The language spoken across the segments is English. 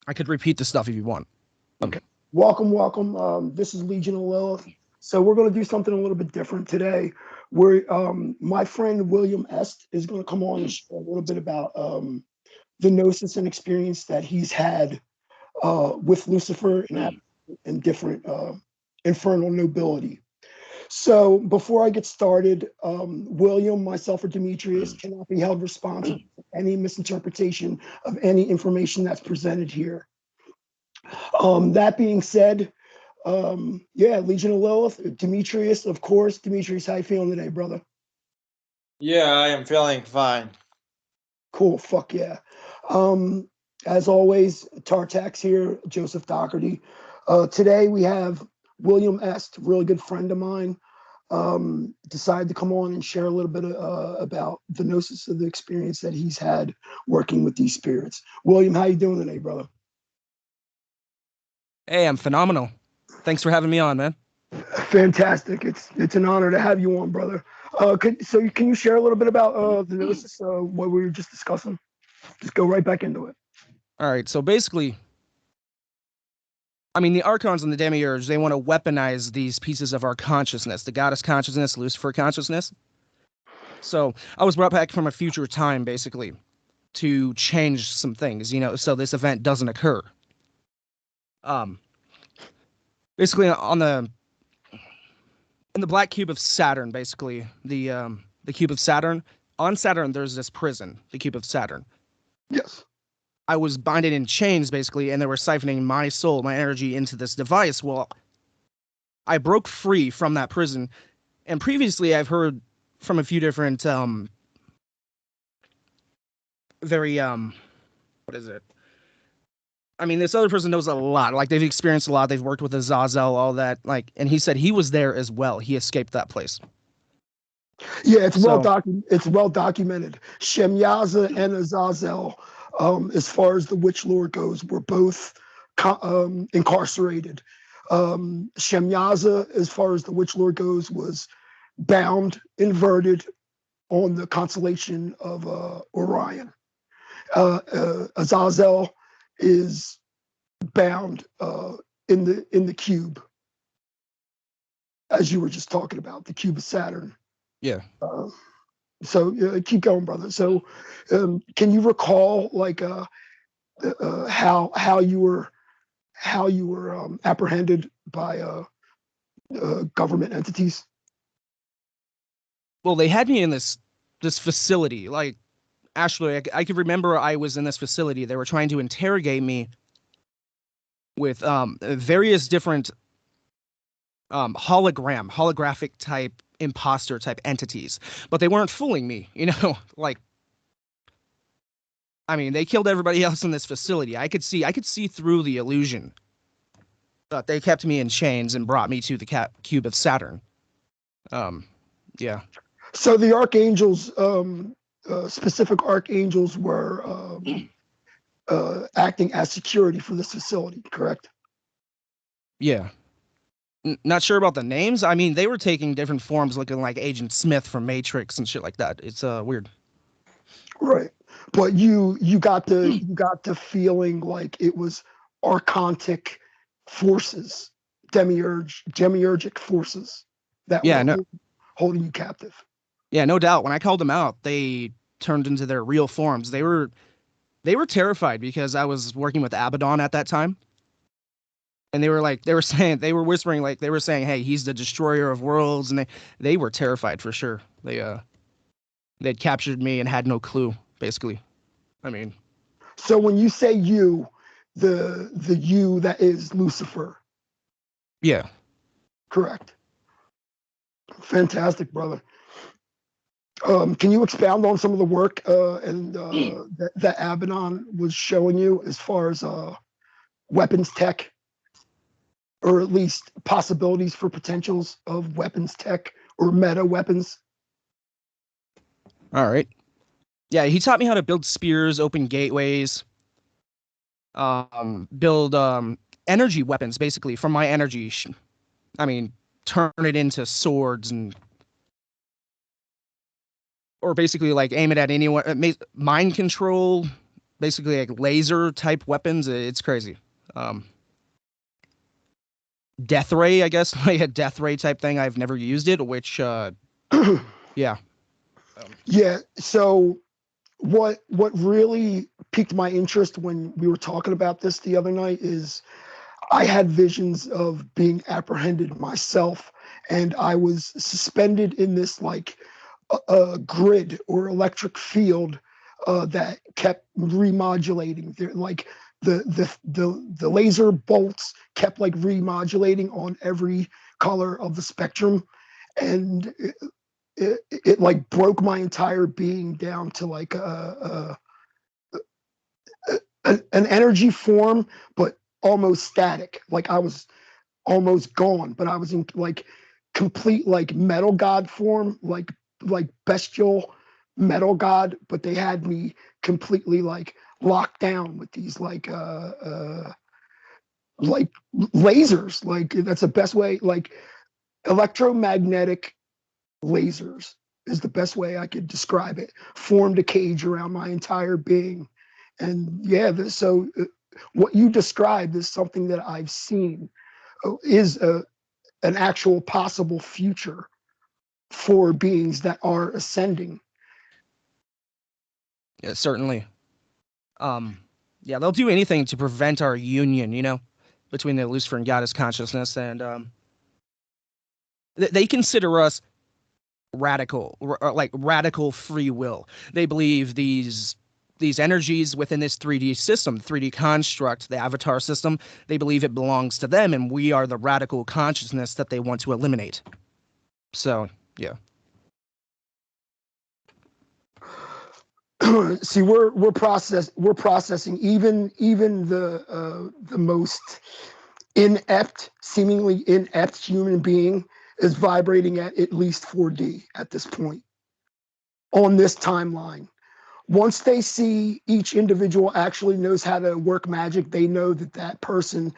I could repeat the stuff if you want. Okay. Welcome, welcome. This is Legion of Lilith. So we're going to do something a little bit different today. Where my friend William Est is going to come on and share a little bit about the gnosis and experience that he's had with Lucifer and different infernal nobility. So before I get started, William, myself, or Demetrius cannot be held responsible for any misinterpretation of any information that's presented here. That being said, yeah, Legion of Lilith, Demetrius, of course. Demetrius, how you feeling today, brother? Yeah, I am feeling fine. Cool, fuck yeah. Um, as always, Tartax here, Joseph Doherty. Today we have William Est, really good friend of mine, decided to come on and share a little bit about the gnosis of the experience that he's had working with these spirits. William, how you doing today, brother? Hey, I'm phenomenal. Thanks for having me on, man. Fantastic. It's an honor to have you on, brother. Can you share a little bit about the gnosis, what we were just discussing? Just go right back into it. All right, so basically, I mean, the Archons and the Demiurge, they want to weaponize these pieces of our consciousness, the goddess consciousness, Lucifer consciousness. So I was brought back from a future time, basically, to change some things, so this event doesn't occur. Um, basically, in the black cube of Saturn, basically, the cube of Saturn, on Saturn, there's this prison, the cube of Saturn. Yes. I was binded in chains, basically, and they were siphoning my soul, my energy into this device. Well, I broke free from that prison, and previously I've heard from a few different, very, what is it? I mean, this other person knows a lot. Like, they've experienced a lot. They've worked with Azazel, all that. Like, and he said he was there as well. He escaped that place. Yeah, it's well documented. Shemyaza and Azazel, as far as the Witch Lord goes, were both incarcerated. Shemyaza, as far as the Witch Lord goes, was bound, inverted on the constellation of Orion. Azazel is bound in the cube, as you were just talking about, the cube of Saturn. Yeah. So keep going, brother. So, can you recall like how you were apprehended by government entities? Well, they had me in this facility. Like, actually, I could remember I was in this facility. They were trying to interrogate me with various different holographic type imposter type entities, but they weren't fooling me. Like, I mean, they killed everybody else in this facility. I could see through the illusion, but they kept me in chains and brought me to the cube of Saturn. Um, yeah. So the archangels, specific archangels, were acting as security for this facility, correct? Yeah. Not sure about the names. I mean, they were taking different forms, looking like Agent Smith from Matrix and shit like that. It's weird. Right. But you got the feeling like it was archontic forces, demiurgic forces that Yeah, were no, holding you captive. yeah, no doubt. When I called them out, they turned into their real forms. They were terrified because I was working with Abaddon at that time, and they were whispering, like they were saying, "Hey, he's the destroyer of worlds," and they were terrified for sure. They'd captured me and had no clue, basically. I mean, So when you say you, the you that is Lucifer, yeah. correct? Fantastic, brother. Can you expound on some of the work that Abaddon was showing you as far as weapons tech, or at least possibilities for potentials of weapons tech or meta weapons? All right. Yeah, he taught me how to build spears, open gateways, build energy weapons, basically from my energy. I mean, turn it into swords and or basically like aim it at anyone. Mind control, basically like laser type weapons. It's crazy. Death ray, I guess, like a death ray type thing. I've never used it, which yeah. Yeah. So what really piqued my interest when we were talking about this the other night is I had visions of being apprehended myself, and I was suspended in this like a grid or electric field that kept remodulating. Like the laser bolts kept like remodulating on every color of the spectrum, and it like broke my entire being down to like an energy form, but almost static. Like I was almost gone, but I was in like complete like metal god form, like bestial metal god, but they had me completely like locked down with these like lasers. Like that's the best way, like electromagnetic lasers is the best way I could describe it. Formed a cage around my entire being. And yeah, so what you described is something that I've seen is an actual possible future for beings that are ascending. Yeah, certainly. Yeah, they'll do anything to prevent our union, between the Lucifer and Goddess consciousness, and they consider us radical, like radical free will. They believe these energies within this 3D system, 3D construct, the avatar system, they believe it belongs to them, and we are the radical consciousness that they want to eliminate. So, yeah. See, we're processing even the most seemingly inept human being is vibrating at least 4D at this point on this timeline. Once they see each individual actually knows how to work magic, they know that that person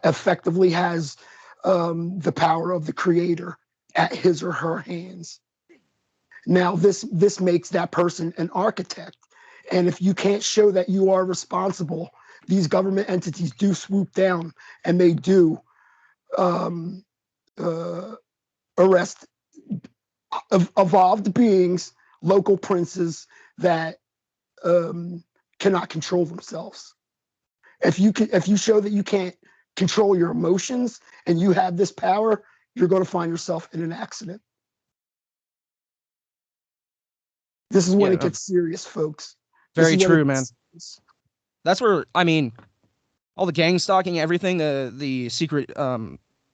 effectively has the power of the creator at his or her hands. Now, this makes that person an architect. And if you can't show that you are responsible, these government entities do swoop down and they do arrest evolved beings, local princes that cannot control themselves. If you show that you can't control your emotions and you have this power, you're going to find yourself in an accident. This is when it gets serious, folks. Very true, man. That's where, I mean, all the gang stalking, everything, the secret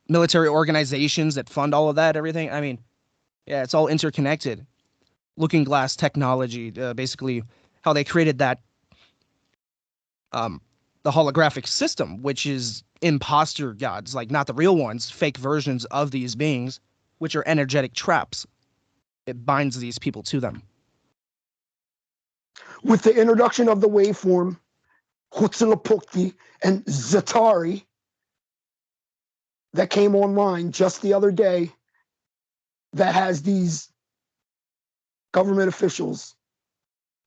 military organizations that fund all of that, everything. I mean, yeah, it's all interconnected. Looking Glass technology, basically how they created that, the holographic system, which is imposter gods, like not the real ones, fake versions of these beings, which are energetic traps. It binds these people to them. With the introduction of the waveform, Huitzilopochtli and Zatari that came online just the other day, that has these government officials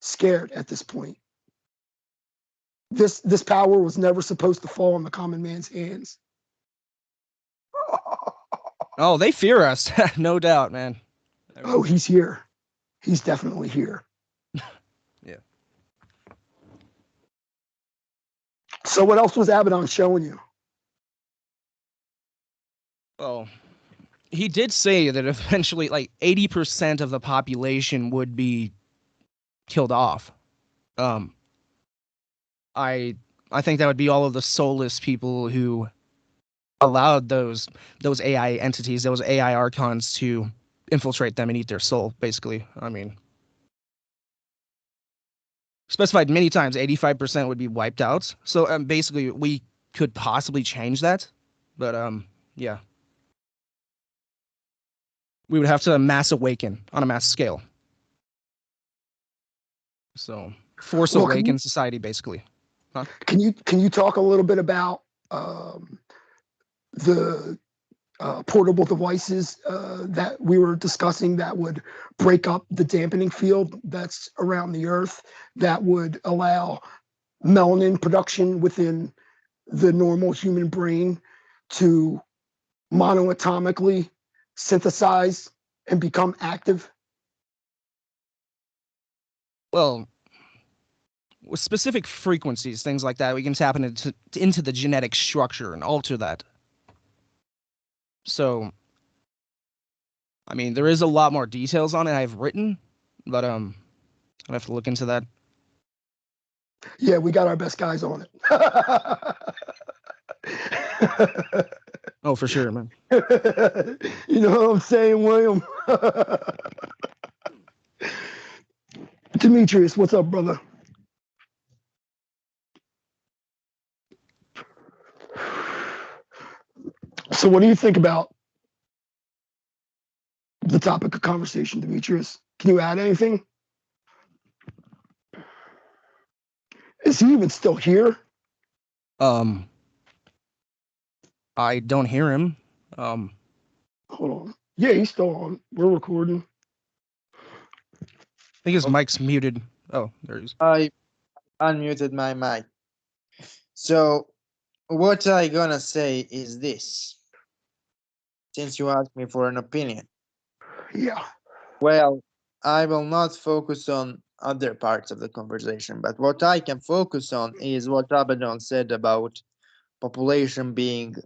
scared at this point. This power was never supposed to fall in the common man's hands. Oh, they fear us, no doubt, man. Oh, he's here. He's definitely here. Yeah. So what else was Abaddon showing you? Oh, he did say that eventually, like 80% of the population would be killed off. I think that would be all of the soulless people who allowed those AI entities, those AI archons to infiltrate them and eat their soul, basically. I mean, specified many times 85% would be wiped out. So basically we could possibly change that. But yeah. We would have to mass awaken on a mass scale. So force awaken society, basically. Huh? Can you talk a little bit about the portable devices that we were discussing that would break up the dampening field that's around the Earth, that would allow melanin production within the normal human brain to monoatomically synthesize and become active? Well, with specific frequencies, things like that, we can tap into the genetic structure and alter that. So, I mean, there is a lot more details on it I've written, but I'd have to look into that. Yeah, we got our best guys on it. Oh, for sure, man. You know what I'm saying, William? Demetrius, what's up, brother? So what do you think about the topic of conversation, Demetrius? Can you add anything? Is he even still here? I don't hear him. Hold on. Yeah, he's still on. We're recording. I think his mic's muted. Oh, there he is. I unmuted my mic. So what I gonna say is this, since you asked me for an opinion. Yeah. Well, I will not focus on other parts of the conversation, but what I can focus on is what Abaddon said about population being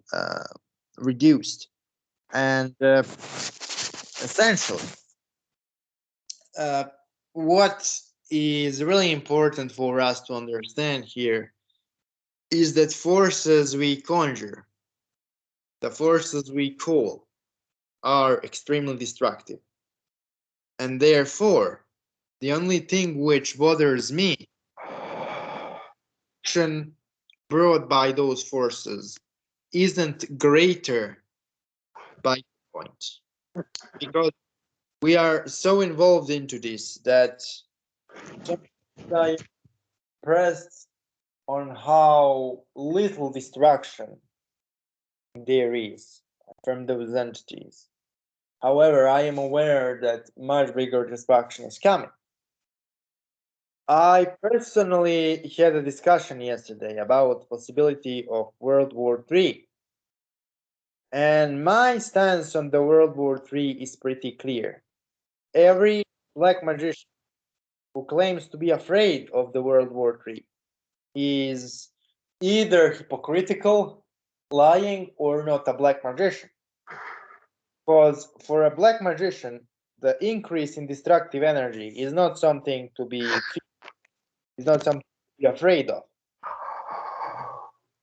reduced. And essentially, what is really important for us to understand here is that forces we conjure, the forces we call, are extremely destructive. And therefore, the only thing which bothers me, action brought by those forces isn't greater by point. Because we are so involved into this that I pressed on how little destruction there is from those entities. However, I am aware that much bigger destruction is coming. I personally had a discussion yesterday about the possibility of World War III. And my stance on the World War III is pretty clear. Every black magician who claims to be afraid of the World War III is either hypocritical, lying, or not a black magician. Because for a black magician, the increase in destructive energy is not something to be is not something to be afraid of.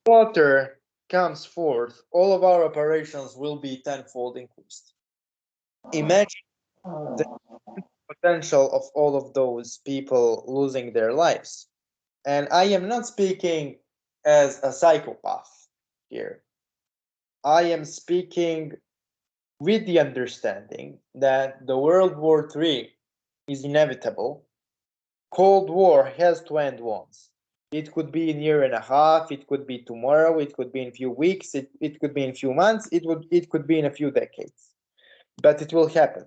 Water comes forth, all of our operations will be tenfold increased. Imagine the potential of all of those people losing their lives. And I am not speaking as a psychopath here. I am speaking with the understanding that the World War III is inevitable. Cold War has to end once. It could be in a year and a half, it could be tomorrow, it could be in a few weeks, it could be in a few months, it could be in a few decades. But it will happen.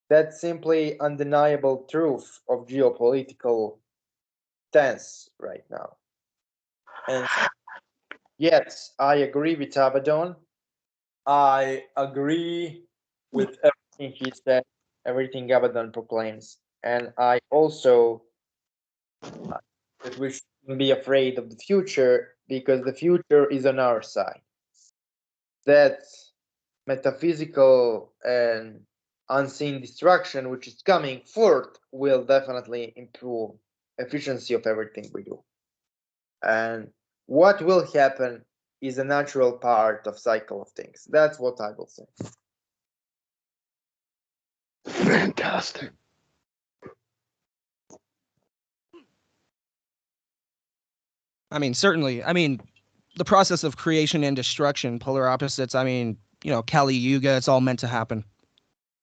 That's simply undeniable truth of geopolitical tense right now. And yes, I agree with Abaddon. I agree with everything he said, everything Abaddon proclaims. And I also that we shouldn't be afraid of the future because the future is on our side. That metaphysical and unseen destruction which is coming forth will definitely improve efficiency of everything we do. And what will happen is a natural part of cycle of things. That's what I will say. Fantastic. I mean, certainly. I mean, the process of creation and destruction, polar opposites. I mean, Kali Yuga. It's all meant to happen.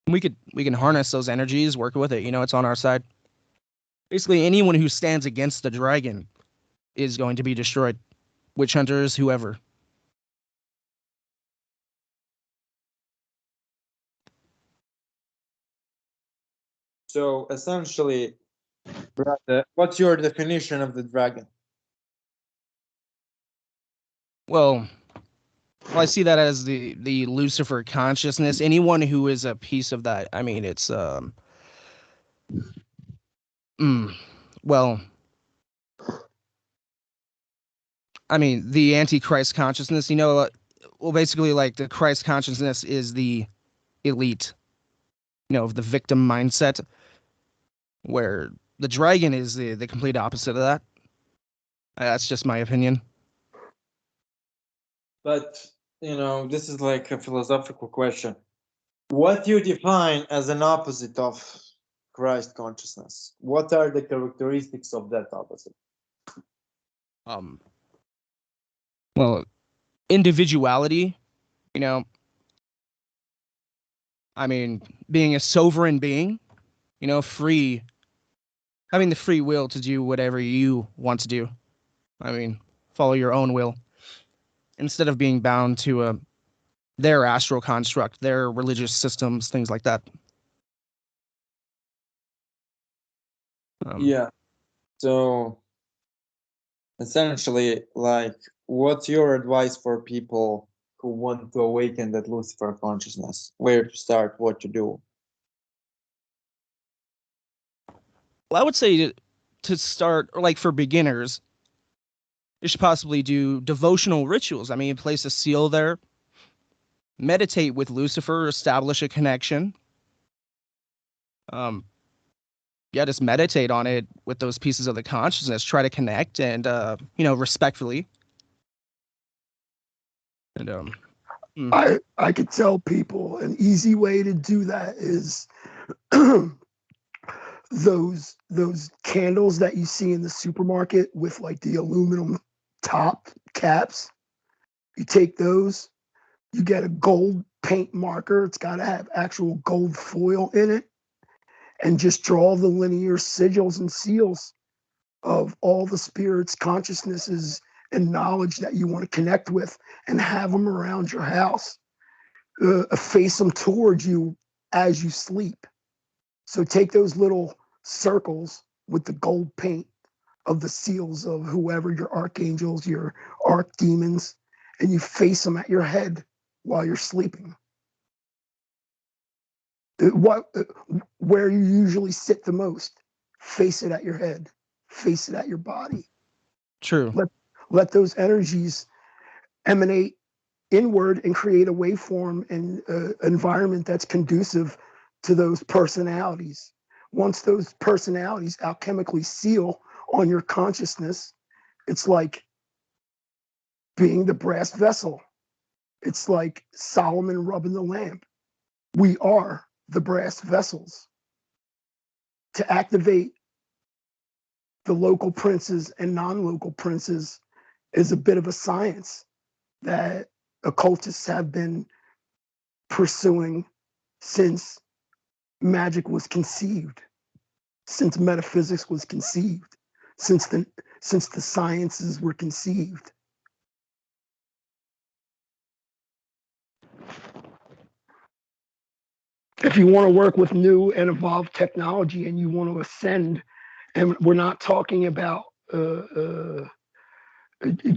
We can harness those energies, work with it. It's on our side. Basically, anyone who stands against the dragon is going to be destroyed. Witch hunters, whoever. So essentially, brother, what's your definition of the dragon? Well, I see that as the Lucifer consciousness. Anyone who is a piece of that, I mean, it's mm, well, I mean, the Antichrist consciousness. Well, basically, like the Christ consciousness is the elite, of the victim mindset, where the dragon is the complete opposite of that. That's just my opinion. But, this is like a philosophical question. What do you define as an opposite of Christ consciousness? What are the characteristics of that opposite? Um, well, individuality, you know, I mean, being a sovereign being, free, having the free will to do whatever you want to do. I mean, follow your own will instead of being bound to their astral construct, their religious systems, things like that. Yeah. So essentially, like, what's your advice for people who want to awaken that Lucifer consciousness? Where to start? What to do? Well, I would say to start, or like for beginners, you should possibly do devotional rituals. I mean, place a seal there, meditate with Lucifer, establish a connection. Um, yeah, just meditate on it with those pieces of the consciousness. Try to connect and respectfully. And I could tell people an easy way to do that is those candles that you see in the supermarket with like the aluminum top caps. You take those, you get a gold paint marker. It's got to have actual gold foil in it, and just draw the linear sigils and seals of all the spirits, consciousnesses, and knowledge that you want to connect with, and have them around your house. Face them towards you as you sleep. So take those little circles with the gold paint of the seals of whoever, your archangels, your archdemons, and you face them at your head while you're sleeping. Where you usually sit the most, face it at your head, face it at your body. true. Let those energies emanate inward and create a waveform and environment that's conducive to those personalities. Once those personalities alchemically seal on your consciousness, it's like being the brass vessel. It's like Solomon rubbing the lamp. We are the brass vessels. To activate the local princes and non-local princes is a bit of a science that occultists have been pursuing since magic was conceived, since metaphysics was conceived, since the sciences were conceived. If you want to work with new and evolved technology and you want to ascend, and we're not talking about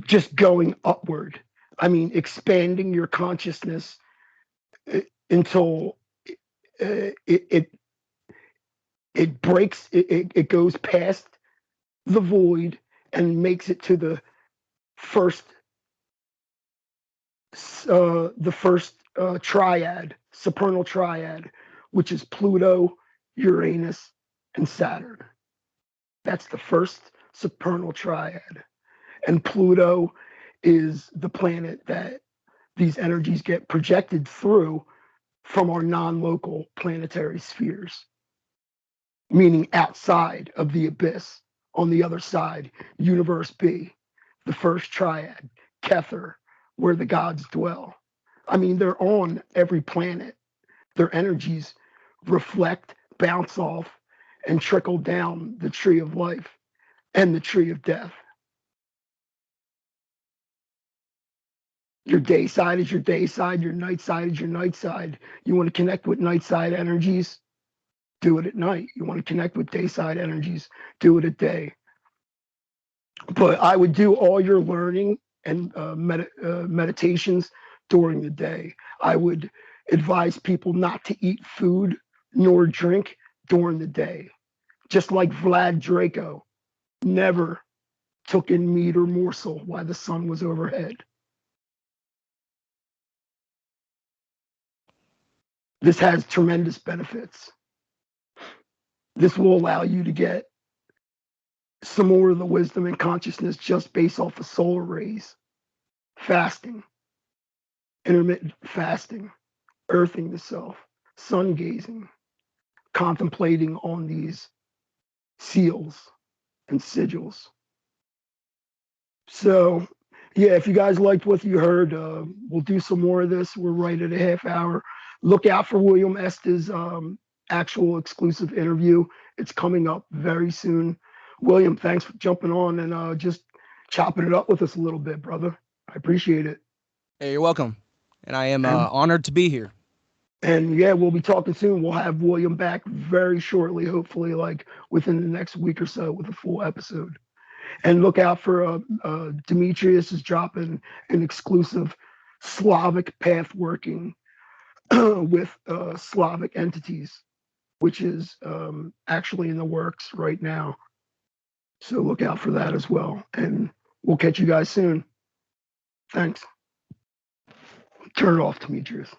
just going upward. I mean, expanding your consciousness until it breaks, it goes past the void and makes it to the first triad, supernal triad, which is Pluto, Uranus, and Saturn. That's the first supernal triad. And Pluto is the planet that these energies get projected through from our non-local planetary spheres, meaning outside of the abyss, on the other side, universe B, the first triad, Kether, where the gods dwell. I mean, they're on every planet. Their energies reflect, bounce off, and trickle down the tree of life and the tree of death. Your day side is your day side, your night side is your night side. You want to connect with night side energies? Do it at night. You want to connect with day side energies? Do it at day. But I would do all your learning and meditations during the day. I would advise people not to eat food nor drink during the day, just like Vlad Draco never took in meat or morsel while the sun was overhead. This has tremendous benefits. This will allow you to get some more of the wisdom and consciousness just based off of solar rays, fasting, intermittent fasting, earthing the self, sun gazing, contemplating on these seals and sigils. So, yeah, if you guys liked what you heard, we'll do some more of this. We're right at a half hour. Look out for William Estes' actual exclusive interview. It's coming up very soon. William, thanks for jumping on and just chopping it up with us a little bit, brother. I appreciate it. Hey, you're welcome. And I am honored to be here. And yeah, we'll be talking soon. We'll have William back very shortly, hopefully, like within the next week or so with a full episode. And look out for Demetrius is dropping an exclusive Slavic path working with Slavic entities, which is actually in the works right now. So look out for that as well. And we'll catch you guys soon. Thanks. Turn it off, Demetrius.